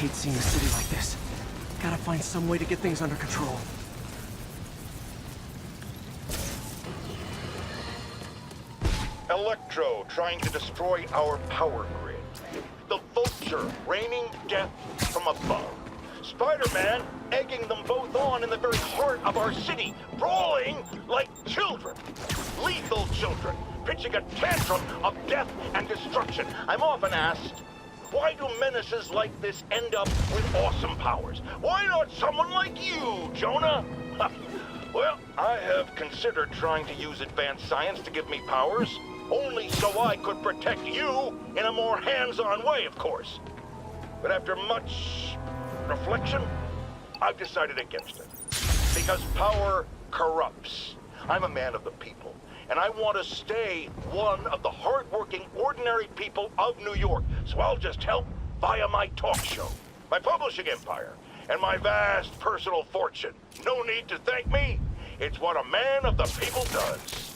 hate seeing the city like this. Gotta find some way to get things under control. Electro trying to destroy our power grid. The Vulture raining death from above. Spider-Man egging them both on in the very heart of our city, brawling like children. Lethal children, pitching a tantrum of death and destruction. I'm often asked, why do menaces like this end up with awesome powers? Why not someone like you, Jonah? Well, I have considered trying to use advanced science to give me powers, only so I could protect you in a more hands-on way, of course. But after much reflection, I've decided against it. Because power corrupts. I'm a man of the people, and I want to stay one of the hard-working, ordinary people of New York. So I'll just help via my talk show, my publishing empire, and my vast personal fortune. No need to thank me. It's what a man of the people does.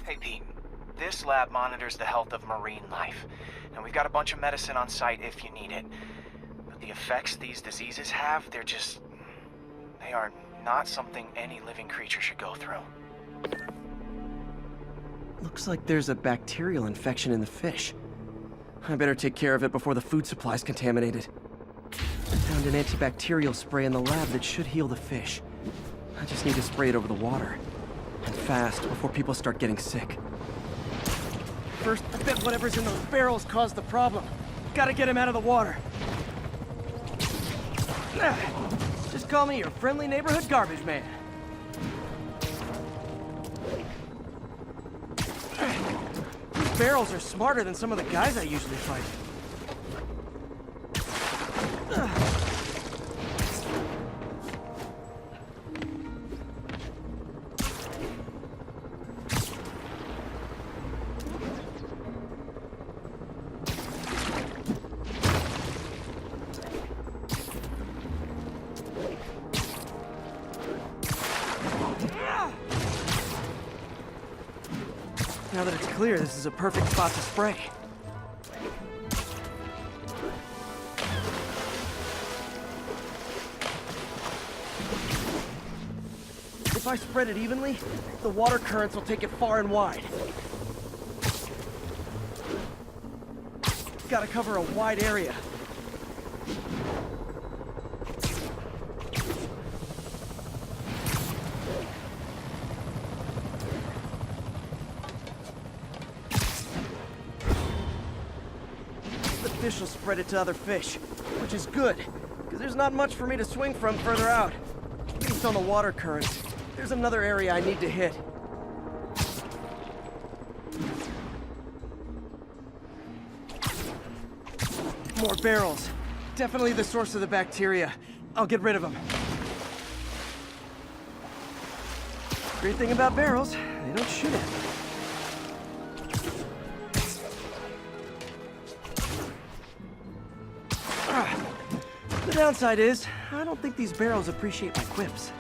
Hey Pete, this lab monitors the health of marine life, and we've got a bunch of medicine on site if you need it. But the effects these diseases have, they are not something any living creature should go through. Looks like there's a bacterial infection in the fish. I better take care of it before the food supply's contaminated. I found an antibacterial spray in the lab that should heal the fish. I just need to spray it over the water. And fast, before people start getting sick. First, I bet whatever's in those barrels caused the problem. Gotta get him out of the water. Just call me your friendly neighborhood garbage man. These barrels are smarter than some of the guys I usually fight. Now that it's clear, this is a perfect spot to spray. If I spread it evenly, the water currents will take it far and wide. Gotta cover a wide area. Fish will spread it to other fish, which is good, because there's not much for me to swing from further out. Based on the water current, there's another area I need to hit. More barrels. Definitely the source of the bacteria. I'll get rid of them. Great thing about barrels, they don't shoot at me. The downside is, I don't think these barrels appreciate my quips.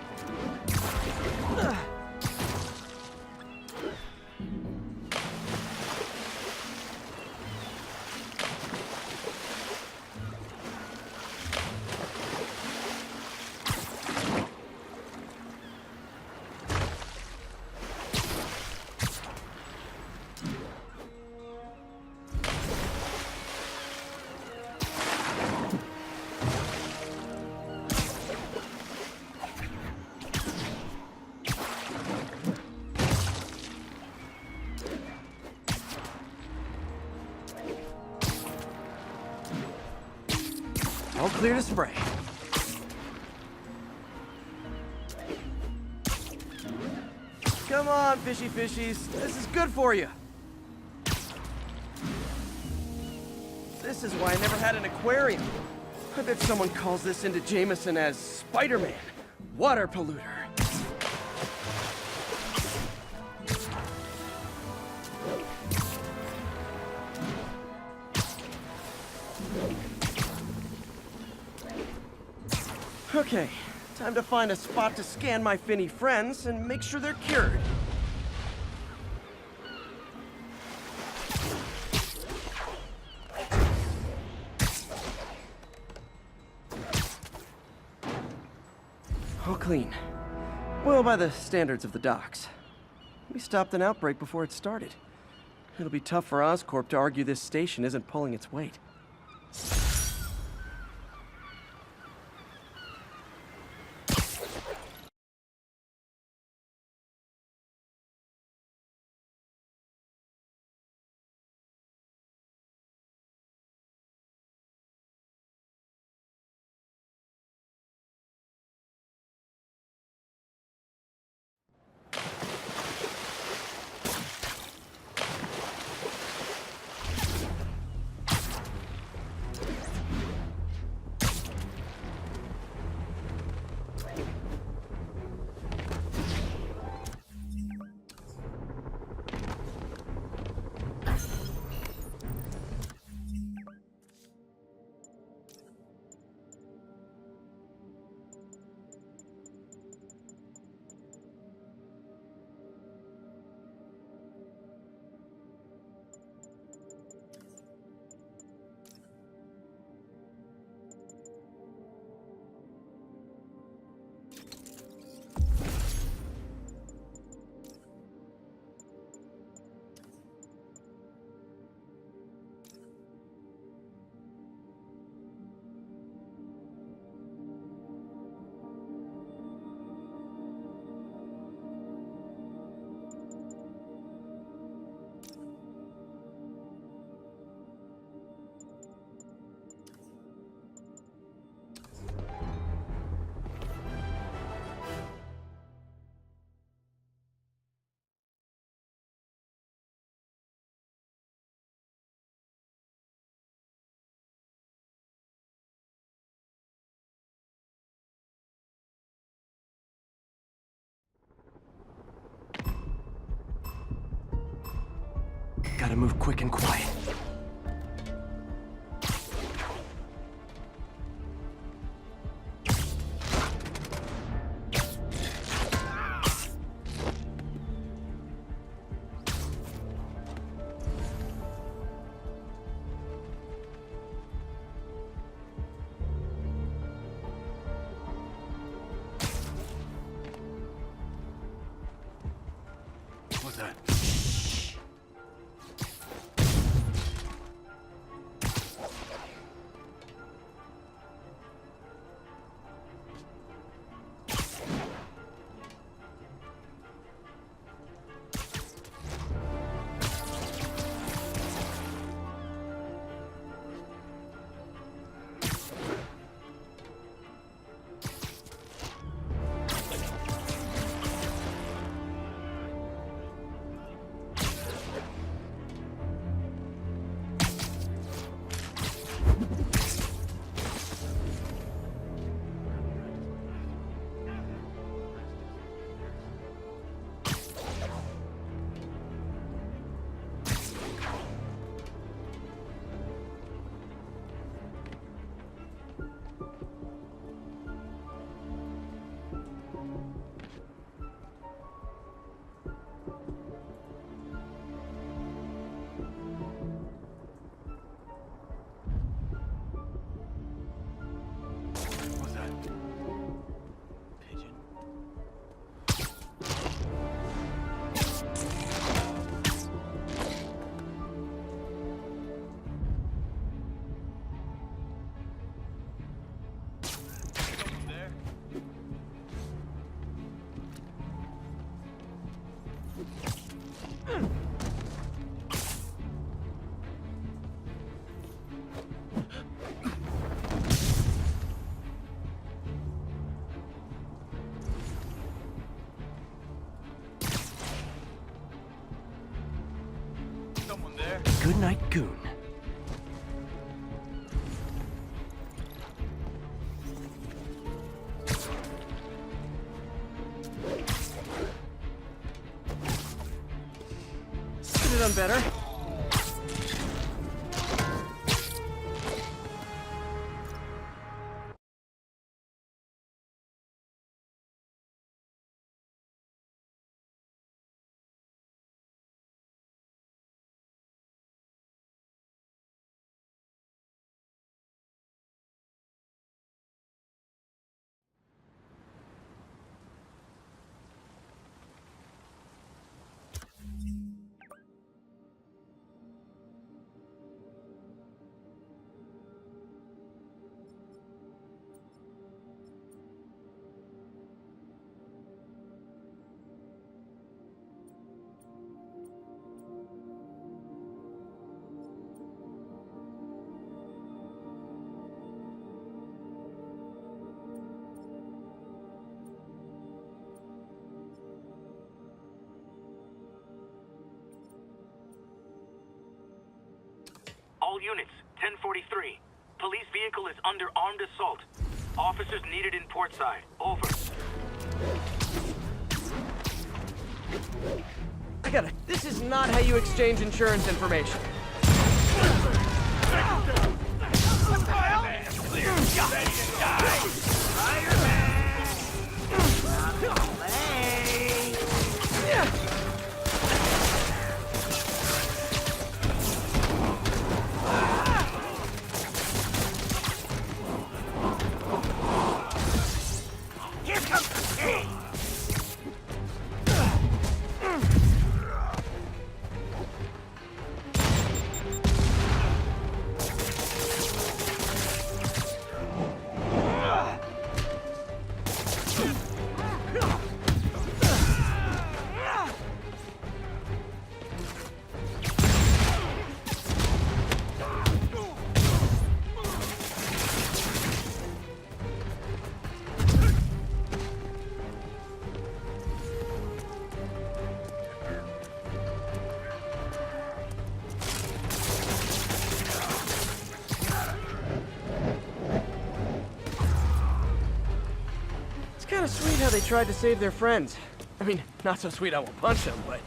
All clear to spray. Come on, fishy fishies. This is good for you. This is why I never had an aquarium. I bet someone calls this into Jameson as Spider-Man, water polluter. Okay, time to find a spot to scan my finny friends and make sure they're cured. All clean. Well, by the standards of the docks. We stopped an outbreak before it started. It'll be tough for Oscorp to argue this station isn't pulling its weight. Gotta move quick and quiet. What's that? Good night, Goon. Could have done better. All units, 1043. Police vehicle is under armed assault. Officers needed in portside. Over. I gotta... This is not how you exchange insurance information. Here comes the king! It's kind of sweet how they tried to save their friends. I mean, not so sweet I won't punch them, but...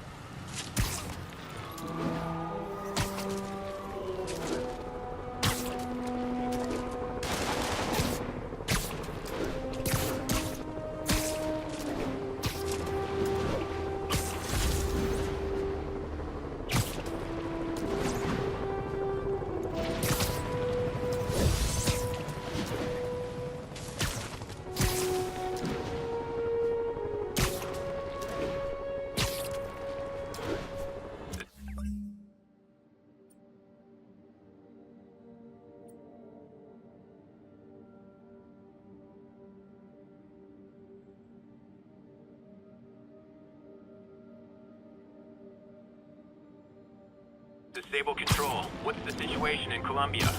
Disable control. What's the situation in Colombia?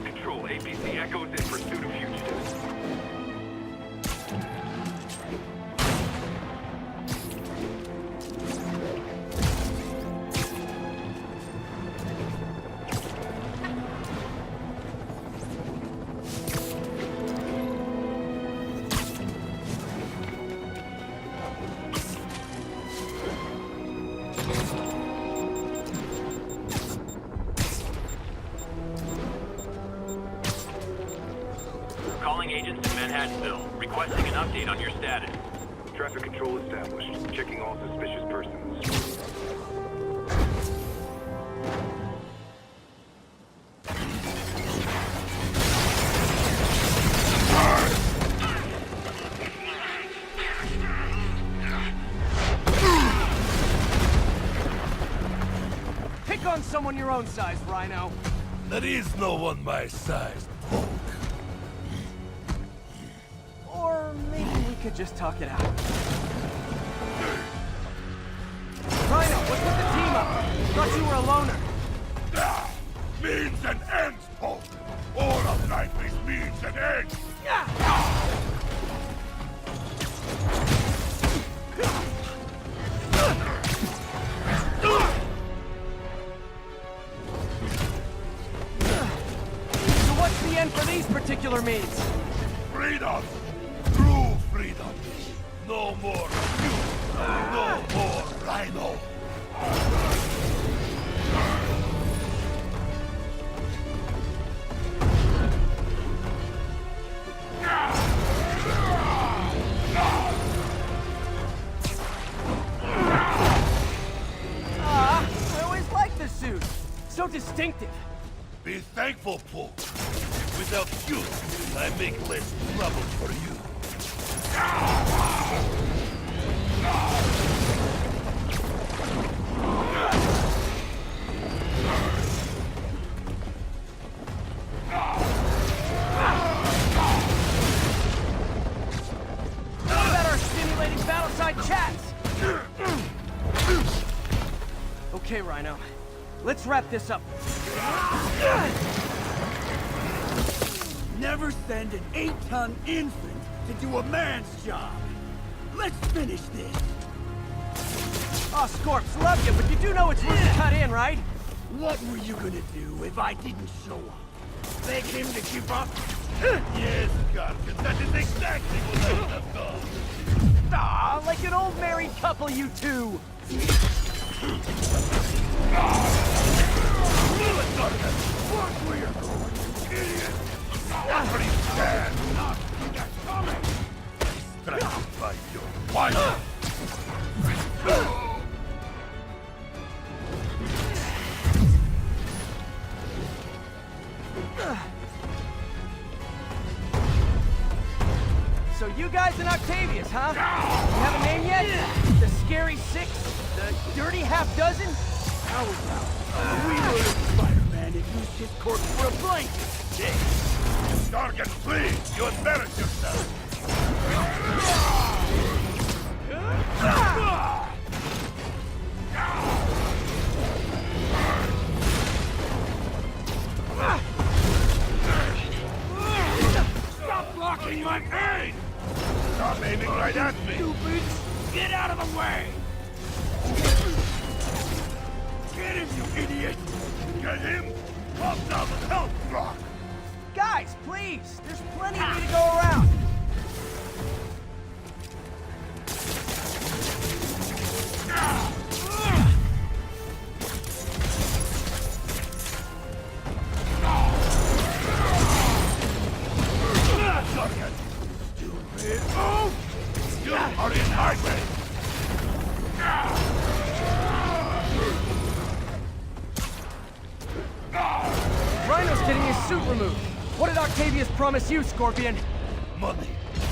Control, APC Echoes in pursuit of fugitives. Calling agents in Manhattanville, requesting an update on your status. Traffic control established. Checking all suspicious persons. Pick on someone your own size, Rhino. There is no one my size, Poke. Or maybe we could just talk it out. Rhino, what's with the team up? Thought you were a loner. Means and ends, Poke. All of life is means and ends. So what's the end for these particular means? Freedom. True freedom. No more you. No more Rhino. I always liked the suit. So distinctive. Be thankful, Poke. Without you, I make less trouble for you. What about our stimulating battleside chats? Okay, Rhino. Let's wrap this up. Never send an 8-ton infant to do a man's job. Let's finish this. Oh, Scorps, love you, but you do know it's worth the cut in, right? What were you gonna do if I didn't show up? Beg him to keep up? Yes, Gargan, that is exactly what I would have done. Ah, like an old married couple, you two! Watch where you're going, idiot! What are you stand? Not coming! Distracted by your wife! So you guys in Octavius, huh? You have a name yet? The Scary Six? The Dirty Half Dozen? How about we murdered Spider-Man and used his corpse for a blanket? Gargan, please! You embarrass yourself! Stop blocking my pain! Stop aiming right at me! Stupid! Get out of the way! Get him, you idiot! Get him! Pop down the health rock! Guys, please! There's plenty of me to go around! Gargan! Stupid! Oh! You are in my way! Rhino's getting his suit removed! What did Octavius promise you, Scorpion? Money.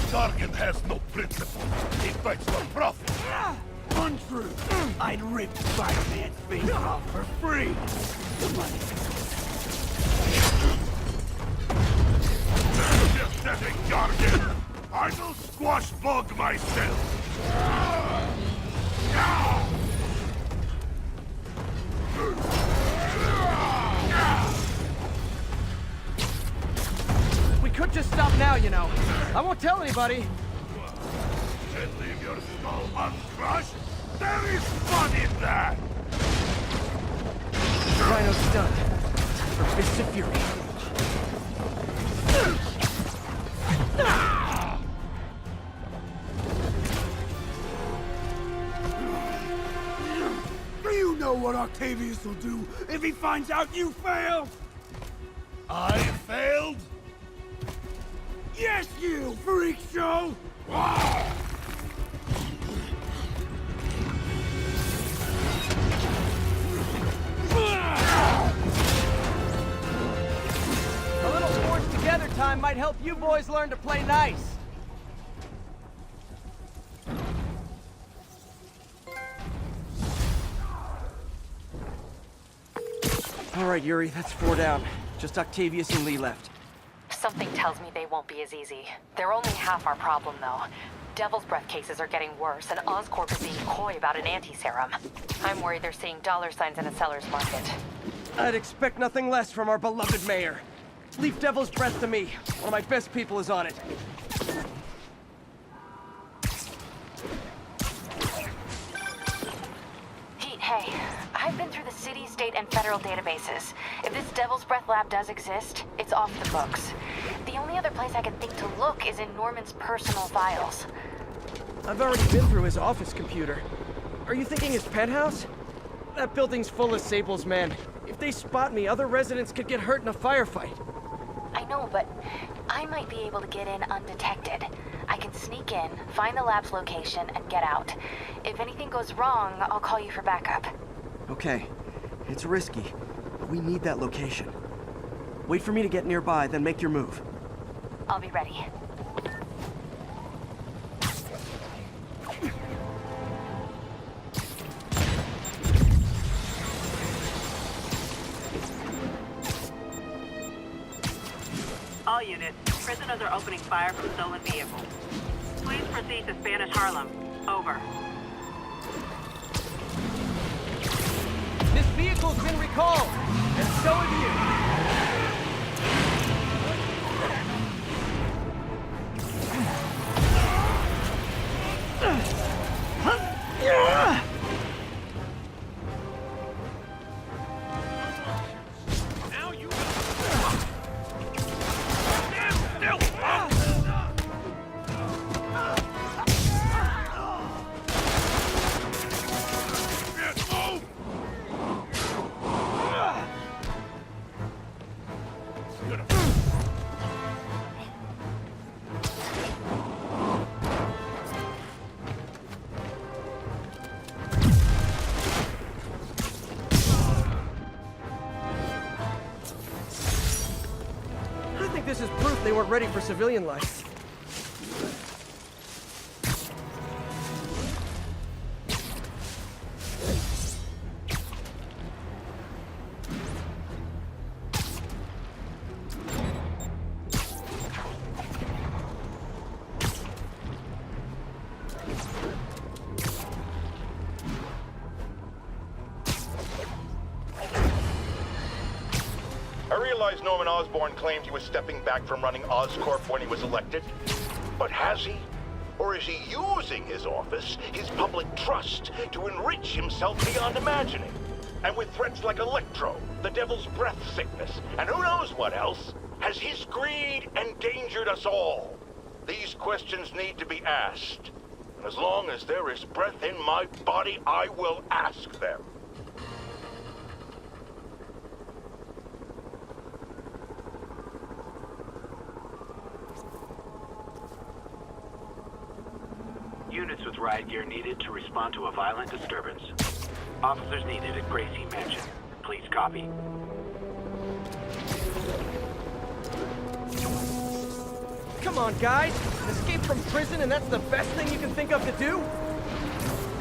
Gargan has no principles. He fights for profit. Untrue! I'd rip Spider-Man's face off for free! The money. Just as a Gargan, I will squash Bog myself. We could just stop now, you know. I won't tell anybody. And leave your skull uncrushed? There is fun in that! Rhino's stunned. Time for Fists of Fury. Do you know what Octavius will do if he finds out you failed? I failed? Yes, you freak show! A little forged together time might help you boys learn to play nice. All right, Yuri, that's 4 down. Just Octavius and Lee left. Something tells me they won't be as easy. They're only half our problem, though. Devil's Breath cases are getting worse, and Oscorp is being coy about an anti-serum. I'm worried they're seeing dollar signs in a seller's market. I'd expect nothing less from our beloved mayor. Leave Devil's Breath to me. One of my best people is on it. Pete, hey. I've been through the city, state, and federal databases. If this Devil's Breath lab does exist, it's off the books. The only other place I can think to look is in Norman's personal files. I've already been through his office computer. Are you thinking his penthouse? That building's full of Sables, man. If they spot me, other residents could get hurt in a firefight. I know, but I might be able to get in undetected. I can sneak in, find the lab's location, and get out. If anything goes wrong, I'll call you for backup. Okay. It's risky, but we need that location. Wait for me to get nearby, then make your move. I'll be ready. All units, prisoners are opening fire from stolen vehicles. Please proceed to Spanish Harlem. Over. This vehicle's been recalled, and so have you. weren't ready for civilian life. I realize Norman Osborn claimed he was stepping back from running Oscorp when he was elected. But has he? Or is he using his office, his public trust, to enrich himself beyond imagining? And with threats like Electro, the Devil's Breath sickness, and who knows what else, has his greed endangered us all? These questions need to be asked. And as long as there is breath in my body, I will ask them. Units with riot gear needed to respond to a violent disturbance. Officers needed at Gracie Mansion. Please copy. Come on, guys! Escape from prison and that's the best thing you can think of to do?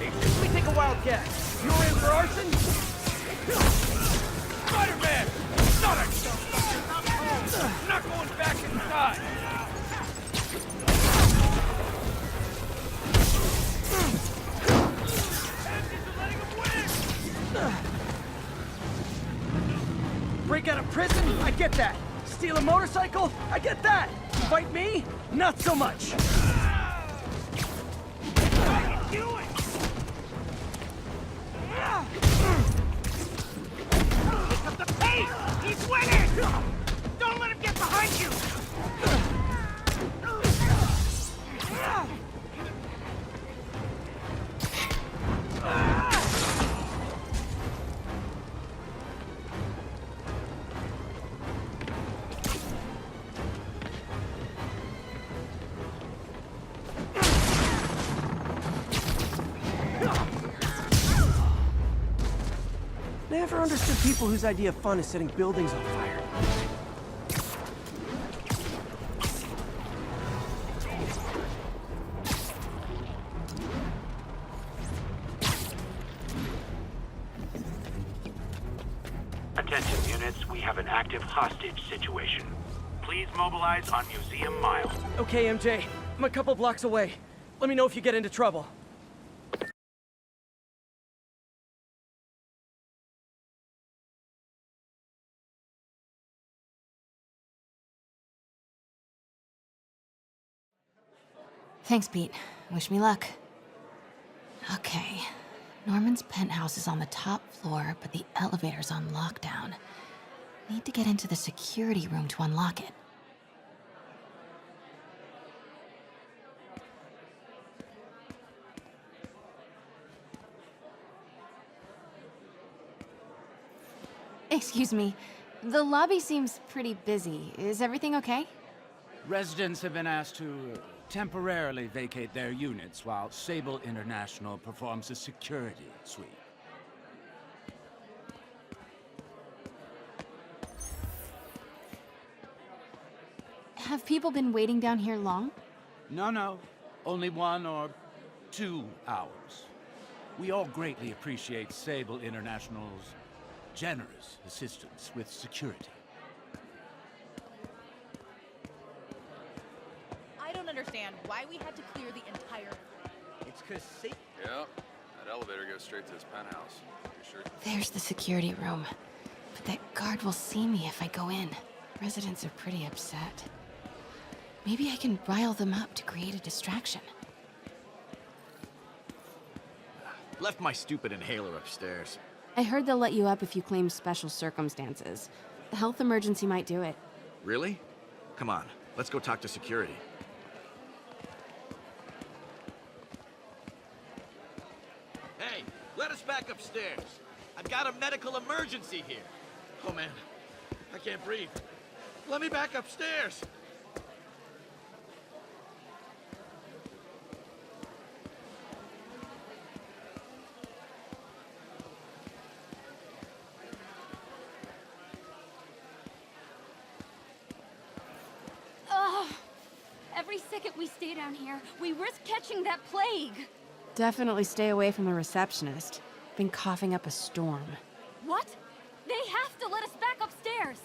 Let me take a wild guess. You're in for arson? Spider-Man! Not a I'm not going back inside! Break out of prison? I get that. Steal a motorcycle? I get that. Fight me? Not so much. Pick up the pace! He's winning! Don't let him get behind you! Never understood people whose idea of fun is setting buildings on fire. Attention units, we have an active hostage situation. Please mobilize on Museum Mile. Okay, MJ. I'm a couple blocks away. Let me know if you get into trouble. Thanks, Pete. Wish me luck. Okay. Norman's penthouse is on the top floor, but the elevator's on lockdown. Need to get into the security room to unlock it. Excuse me. The lobby seems pretty busy. Is everything okay? Residents have been asked to temporarily vacate their units while Sable International performs a security sweep. Have people been waiting down here long? No. Only 1 or 2 hours. We all greatly appreciate Sable International's generous assistance with security. I don't understand why we had to clear the entire... It's 'cause safe. Yeah, that elevator goes straight to his penthouse. You sure? There's the security room. But that guard will see me if I go in. Residents are pretty upset. Maybe I can rile them up to create a distraction. Left my stupid inhaler upstairs. I heard they'll let you up if you claim special circumstances. The health emergency might do it. Really? Come on, let's go talk to security. Hey, let us back upstairs. I've got a medical emergency here. Oh man, I can't breathe. Let me back upstairs. Every second we stay down here, we risk catching that plague. Definitely stay away from the receptionist. Been coughing up a storm. What? They have to let us back upstairs.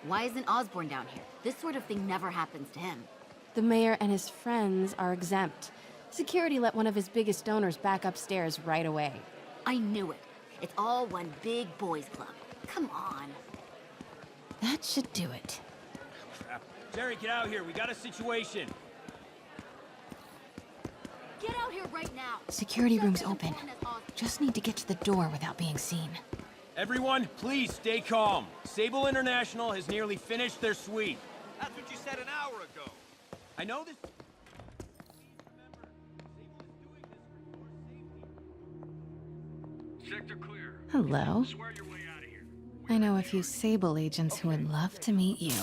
Why isn't Osborn down here? This sort of thing never happens to him. The mayor and his friends are exempt. Security let one of his biggest donors back upstairs right away. I knew it. It's all one big boys club. Come on. That should do it. Crap. Jerry, get out here. We got a situation. Get out here right now. Security room's open. Just need to get to the door without being seen. Everyone, please stay calm. Sable International has nearly finished their sweep. That's what you said an hour ago. I know this... Sector clear. Hello. Swear your way out of here. I know a few Sable agents who would love to meet you.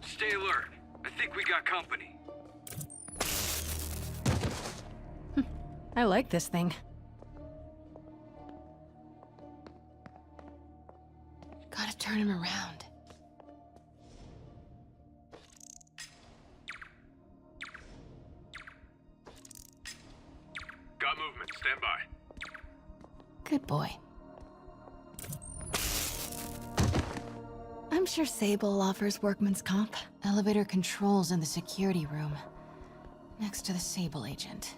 Stay alert. I think we got company. I like this thing. Gotta turn him around. Got movement. Stand by. Good boy. I'm sure Sable offers workman's comp. Elevator controls in the security room. Next to the Sable agent.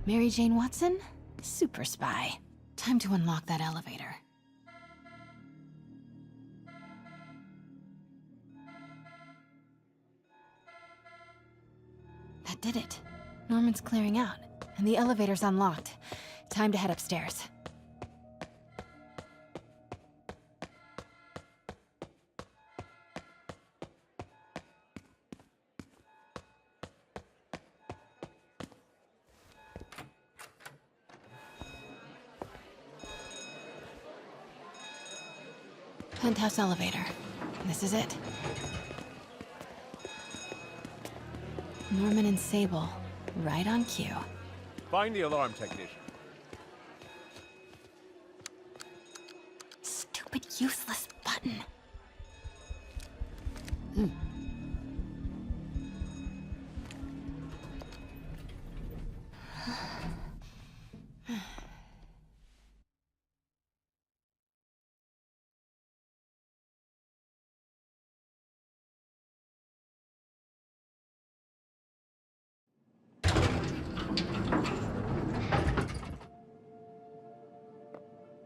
Mary Jane Watson? Super spy. Time to unlock that elevator. That did it. Norman's clearing out, and the elevator's unlocked. Time to head upstairs. Penthouse elevator. This is it. Norman and Sable, right on cue. Find the alarm technician. Stupid, useless button.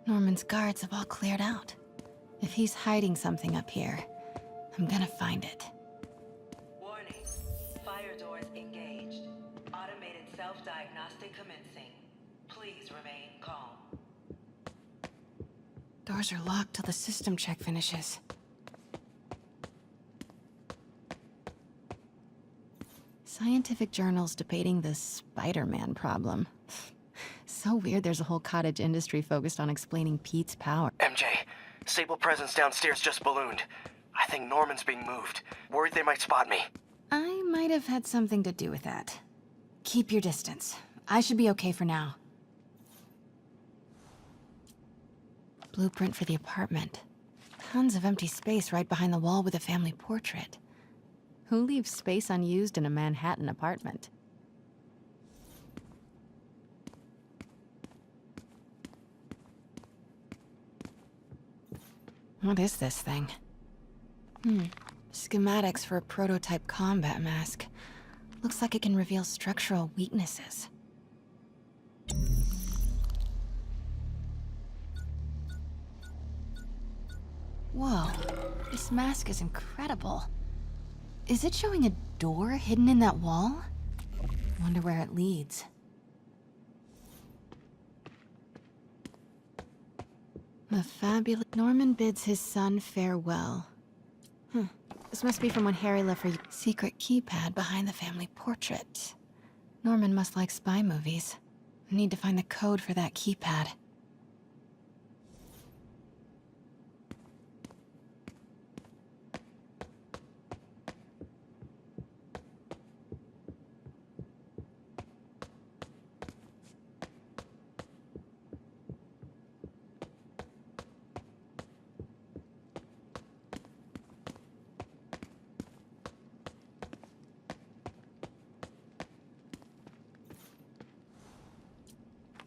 Norman's guards have all cleared out. If he's hiding something up here, I'm gonna find it. Warning. Fire doors engaged. Automated self-diagnostic commencing. Please remain calm. Doors are locked till the system check finishes. Scientific journals debating the Spider-Man problem. So weird there's a whole cottage industry focused on explaining Pete's power. MJ, Sable presence downstairs just ballooned. I think Norman's being moved. Worried they might spot me. I might have had something to do with that. Keep your distance. I should be okay for now. Blueprint for the apartment. Tons of empty space right behind the wall with a family portrait. Who leaves space unused in a Manhattan apartment? What is this thing? Schematics for a prototype combat mask. Looks like it can reveal structural weaknesses. Whoa, this mask is incredible. Is it showing a door hidden in that wall? Wonder where it leads. The fabulous Norman bids his son farewell. This must be from when Harry left for secret keypad behind the family portrait. Norman must like spy movies. Need to find the code for that keypad.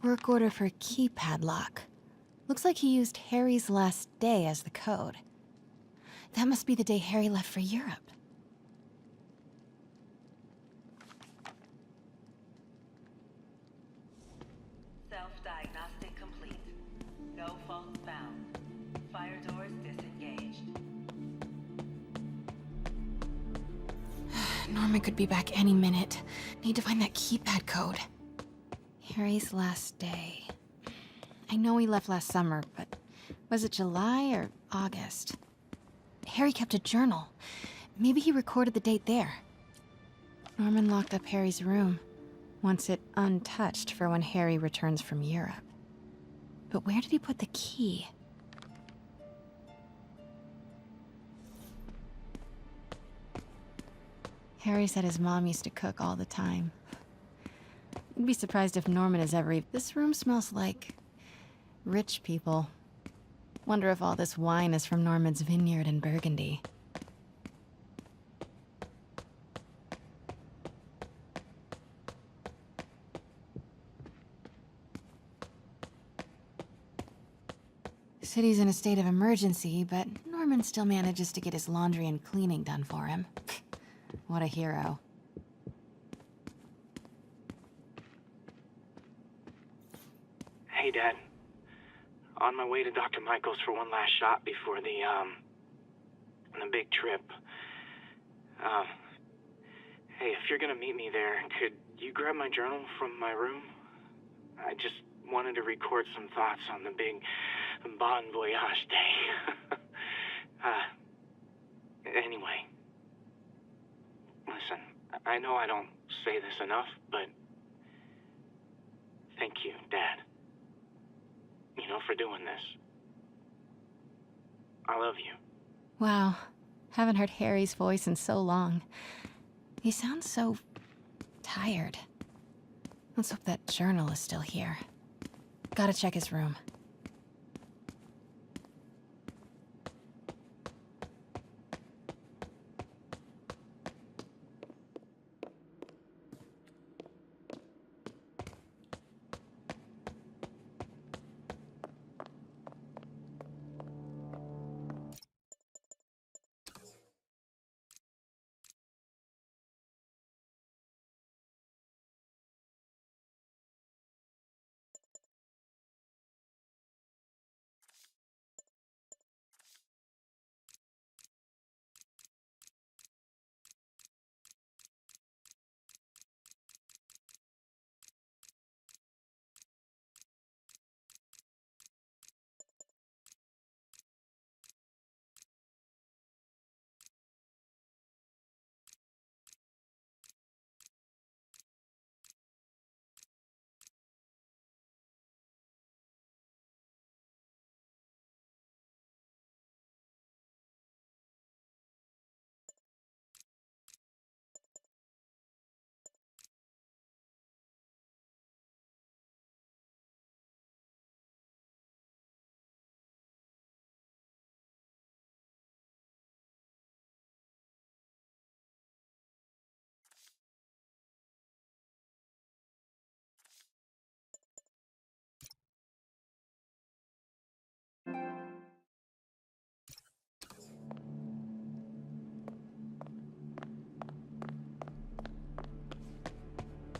Work order for a keypad lock. Looks like he used Harry's last day as the code. That must be the day Harry left for Europe. Self-diagnostic complete. No faults found. Fire doors disengaged. Norman could be back any minute. Need to find that keypad code. Harry's last day. I know he left last summer, but was it July or August? Harry kept a journal. Maybe he recorded the date there. Norman locked up Harry's room, wants it untouched for when Harry returns from Europe. But where did he put the key? Harry said his mom used to cook all the time. I'd be surprised if Norman has ever... This room smells like... rich people. Wonder if all this wine is from Norman's vineyard in Burgundy. City's in a state of emergency, but Norman still manages to get his laundry and cleaning done for him. What a hero. Hey, Dad. On my way to Dr. Michael's for one last shot before the big trip. Hey, if you're gonna meet me there, could you grab my journal from my room? I just wanted to record some thoughts on the big Bon Voyage day. Anyway. Listen, I know I don't say this enough, but thank you, Dad. You know, for doing this. I love you. Wow. Haven't heard Harry's voice in so long. He sounds so... tired. Let's hope that journal is still here. Gotta check his room.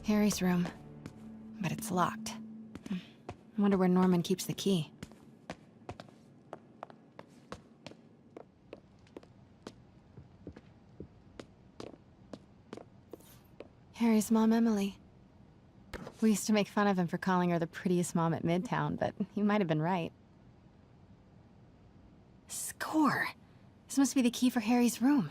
Harry's room. But it's locked. I wonder where Norman keeps the key. Harry's mom, Emily. We used to make fun of him for calling her the prettiest mom at Midtown, but he might have been right. Score! This must be the key for Harry's room.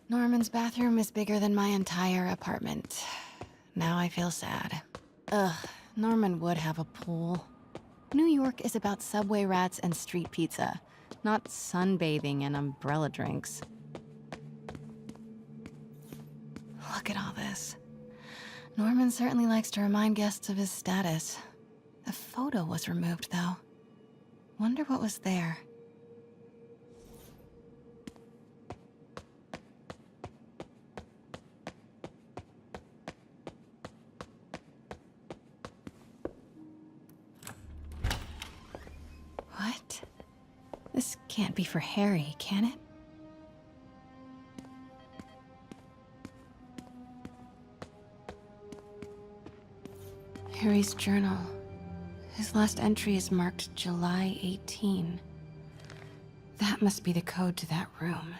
Norman's bathroom is bigger than my entire apartment. Now I feel sad. Ugh, Norman would have a pool. New York is about subway rats and street pizza, not sunbathing and umbrella drinks. Look at all this. Norman certainly likes to remind guests of his status. The photo was removed, though. Wonder what was there. What? This can't be for Harry, can it? Harry's journal. His last entry is marked July 18. That must be the code to that room.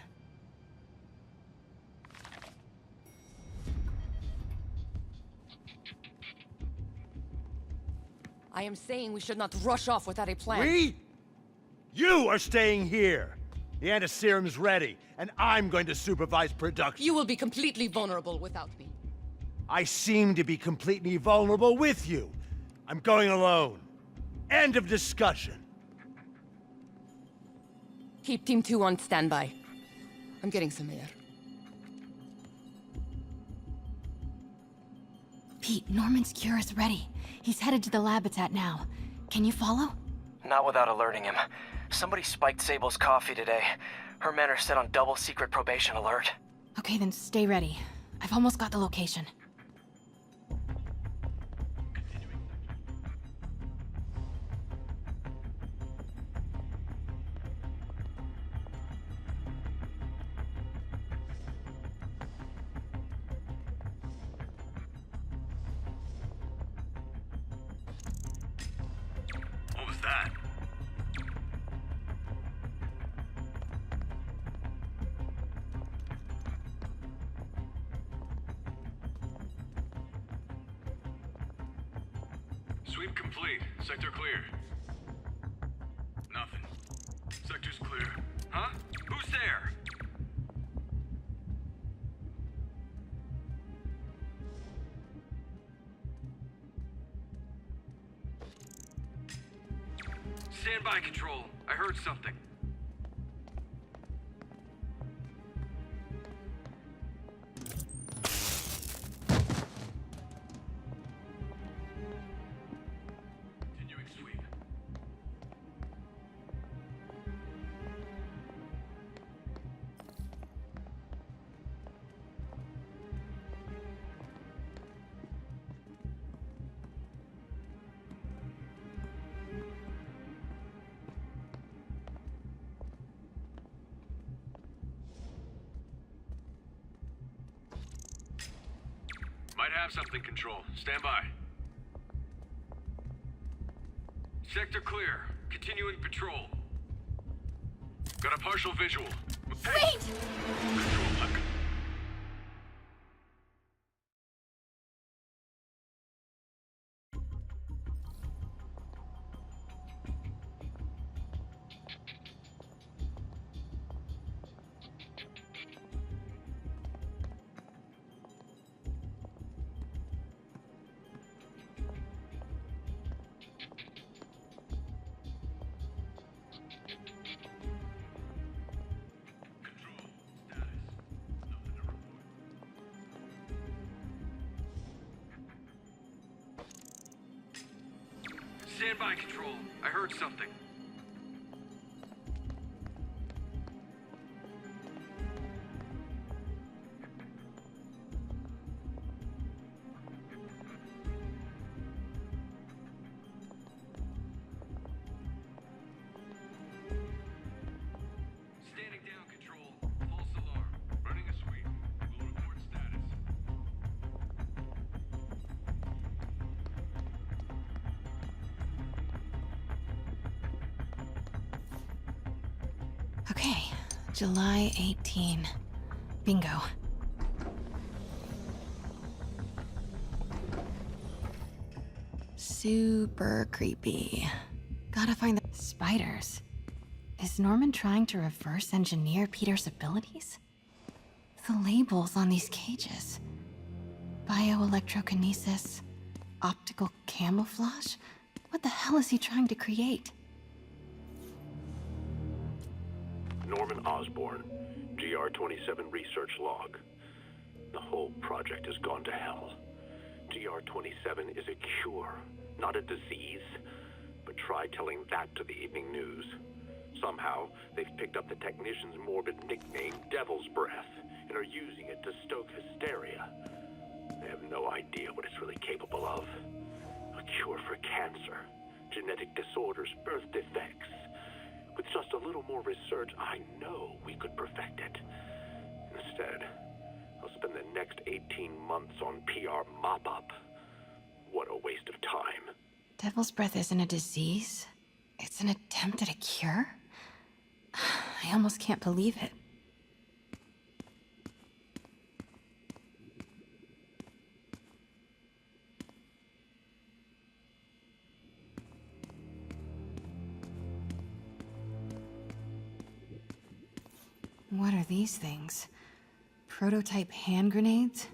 I am saying we should not rush off without a plan. We? You are staying here. The antiserum's ready, and I'm going to supervise production. You will be completely vulnerable without me. I seem to be completely vulnerable with you. I'm going alone. End of discussion. Keep Team 2 on standby. I'm getting some air. Pete, Norman's cure is ready. He's headed to the lab it's at now. Can you follow? Not without alerting him. Somebody spiked Sable's coffee today. Her men are set on double secret probation alert. Okay, then stay ready. I've almost got the location. What was that? Sweep complete. Sector clear. Nothing. Sector's clear. Huh? Who's there? Stand by, Control. I heard something. Continuing sweep. Might have something, Control. Stand by. Sector clear. Continuing patrol. Got a partial visual. Hey! Control, look. Stand by, Control. I heard something. Standing down, Control. False alarm. Running a sweep. We'll report status. Okay, July 18. Bingo. Super creepy. Gotta find the spiders. Is Norman trying to reverse engineer Peter's abilities? The labels on these cages. Bioelectrokinesis, optical camouflage? What the hell is he trying to create? Norman Osborn, GR-27 research log. The whole project has gone to hell. GR27 is a cure, not a disease. But try telling that to the evening news. Somehow, they've picked up the technician's morbid nickname, Devil's Breath, and are using it to stoke hysteria. They have no idea what it's really capable of. A cure for cancer, genetic disorders, birth defects. With just a little more research, I know we could perfect it. Instead, I'll spend the next 18 months on PR mop-up. What a waste of time. Devil's Breath isn't a disease. It's an attempt at a cure? I almost can't believe it. What are these things? Prototype hand grenades?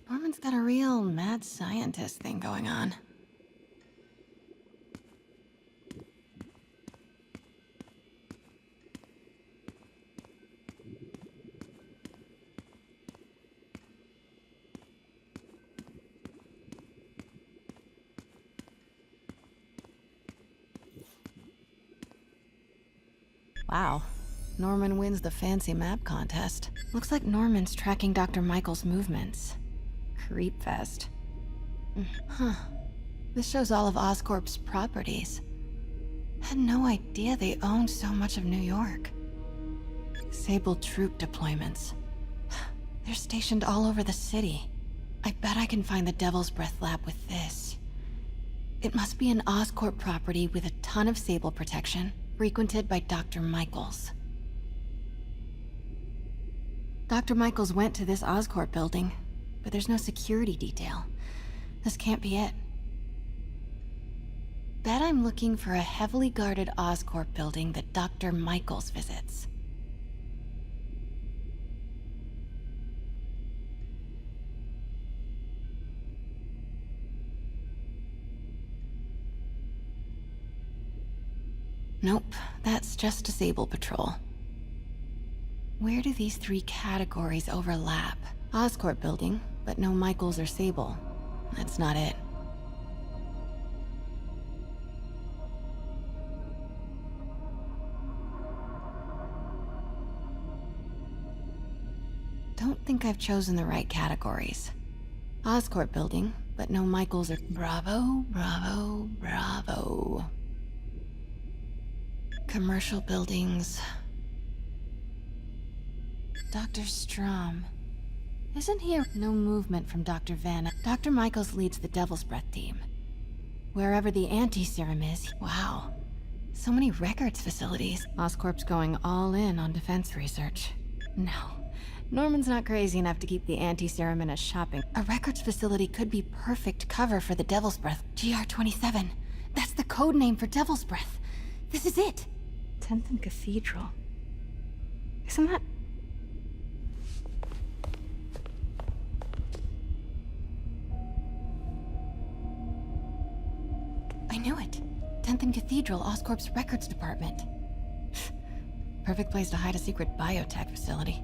Norman's got a real mad scientist thing going on. Wow. Norman wins the fancy map contest. Looks like Norman's tracking Dr. Michael's movements. Creepfest. Huh. This shows all of Oscorp's properties. Had no idea they owned so much of New York. Sable troop deployments. They're stationed all over the city. I bet I can find the Devil's Breath lab with this. It must be an Oscorp property with a ton of Sable protection, frequented by Dr. Michaels. Dr. Michaels went to this Oscorp building, but there's no security detail. This can't be it. Bet I'm looking for a heavily guarded Oscorp building that Dr. Michaels visits. Nope, that's just a Sable patrol. Where do these three categories overlap? Oscorp building, but no Michaels or Sable. That's not it. Don't think I've chosen the right categories. Oscorp building, but no Michaels or... Bravo, bravo, bravo. Commercial buildings. Dr. Strom. Isn't here no movement from Dr. Vanna? Dr. Michaels leads the Devil's Breath team. Wherever the anti-serum is, wow. So many records facilities. Oscorp's going all in on defense research. No, Norman's not crazy enough to keep the anti-serum in a shopping. A records facility could be perfect cover for the Devil's Breath. GR27. That's the code name for Devil's Breath. This is it. 10th and Cathedral. Isn't that... I knew it. 10th and Cathedral, Oscorp's records department. Perfect place to hide a secret biotech facility.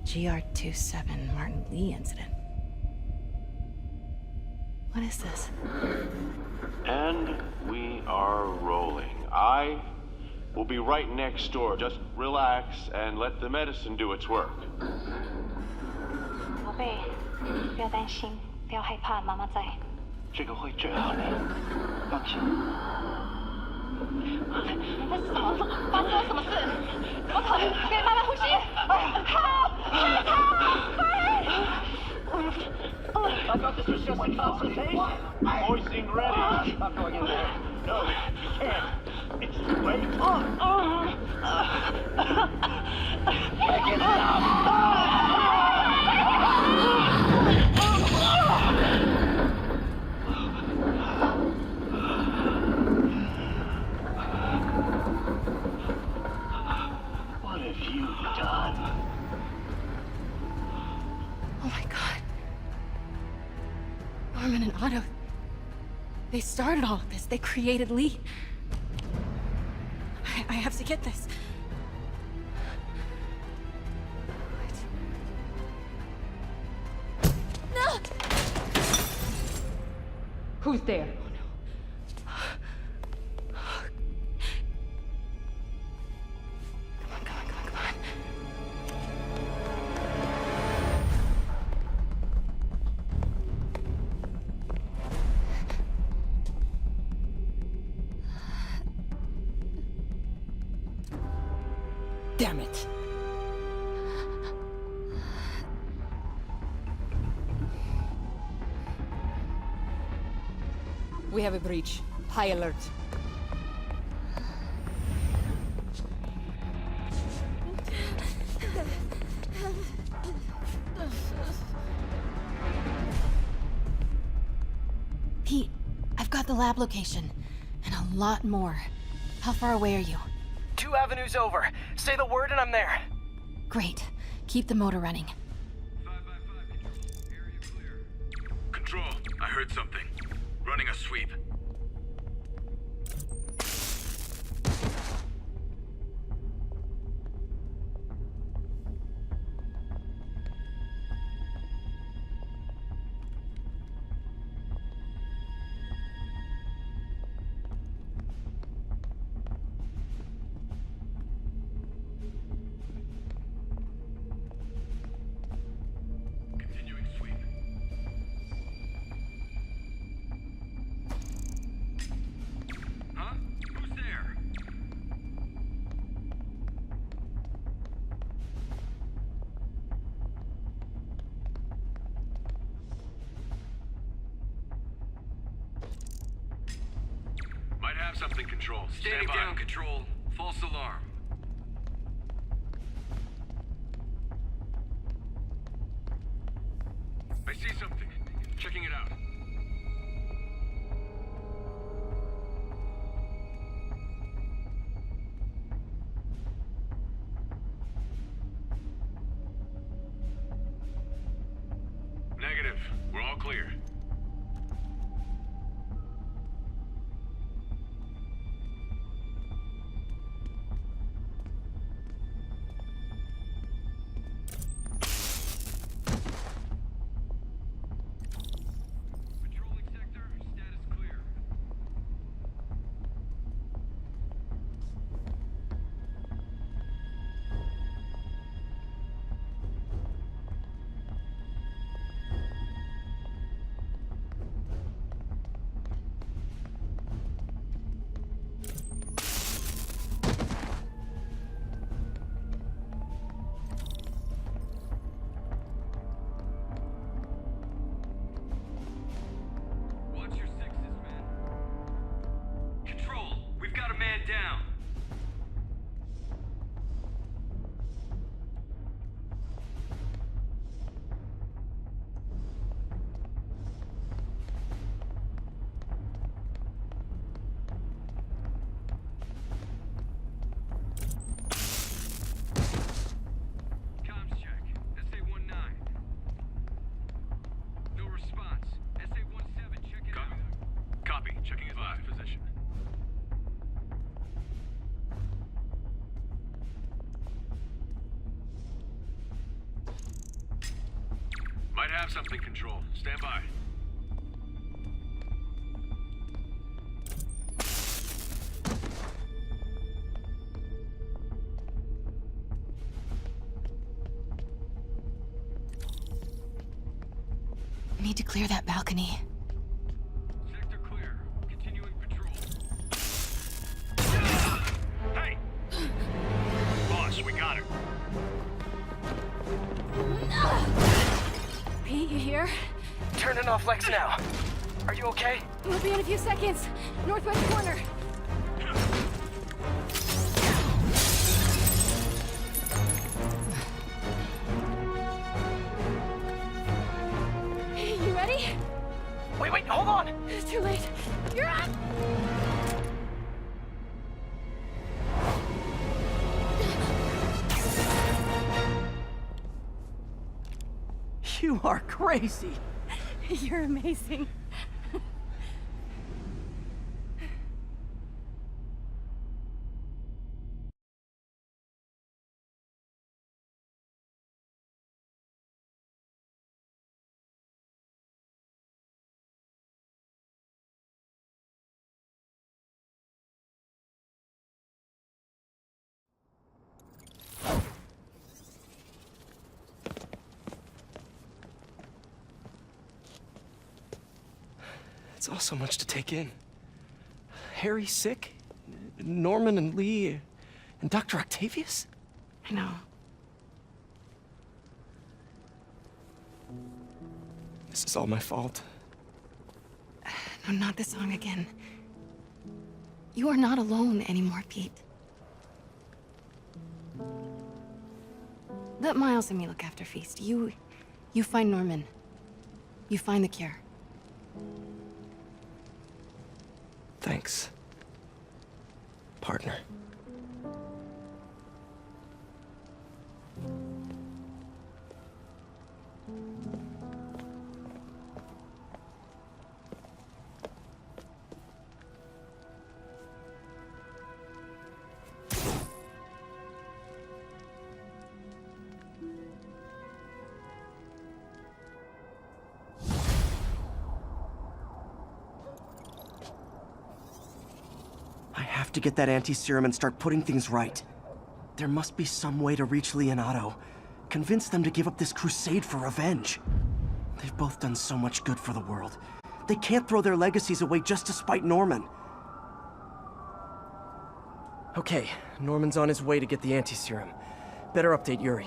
GR27 Martin Lee incident. What is this? And we are rolling. I will be right next door. Just relax and let the medicine do its work. 宝贝，不要担心，不要害怕，妈妈在。这个会治好的，放心。你在什么？发生了什么事？怎么可能？别慢慢呼吸。I got this is just a consultation. Hoisting ready. I'm going in there. No, you can't. It's too late. Take it out. What have you done? Oh my god. Norman and Otto. They started all of this. They created Lee. I have to get this. No! Who's there? Damn it. We have a breach. High alert. Pete, I've got the lab location. And a lot more. How far away are you? 2 avenues over. Say the word and I'm there. Great. Keep the motor running. Control, I heard something. Running a sweep. Continuing sweep. Huh? Who's there? Might have something, Control. Standing down, Control. False alarm. I see something. Checking it out. Negative. We're all clear. Patrolling sector, status clear. Watch your sixes, man. Control, we've got a man down. Comms check. SA-19. No response. SA-17, check it out. Copy. Checking his last position. Might have something, Control. Stand by. Need to clear that balcony. Sector clear. Continuing patrol. Hey! Boss, we got her. Pete, you here? Turning off Lex now. Are you okay? We'll be in a few seconds. Northwest corner. You ready? Wait, hold on! It's too late. You're up! You are crazy! You're amazing. It's all so much to take in. Harry sick? Norman and Lee? And Dr. Octavius? I know. This is all my fault. No, not this song again. You are not alone anymore, Pete. Let Miles and me look after Feast. You find Norman. You find the cure. Thanks, partner. I have to get that anti-serum and start putting things right. There must be some way to reach Leonardo. Convince them to give up this crusade for revenge. They've both done so much good for the world. They can't throw their legacies away just to spite Norman. Okay, Norman's on his way to get the anti-serum. Better update Yuri.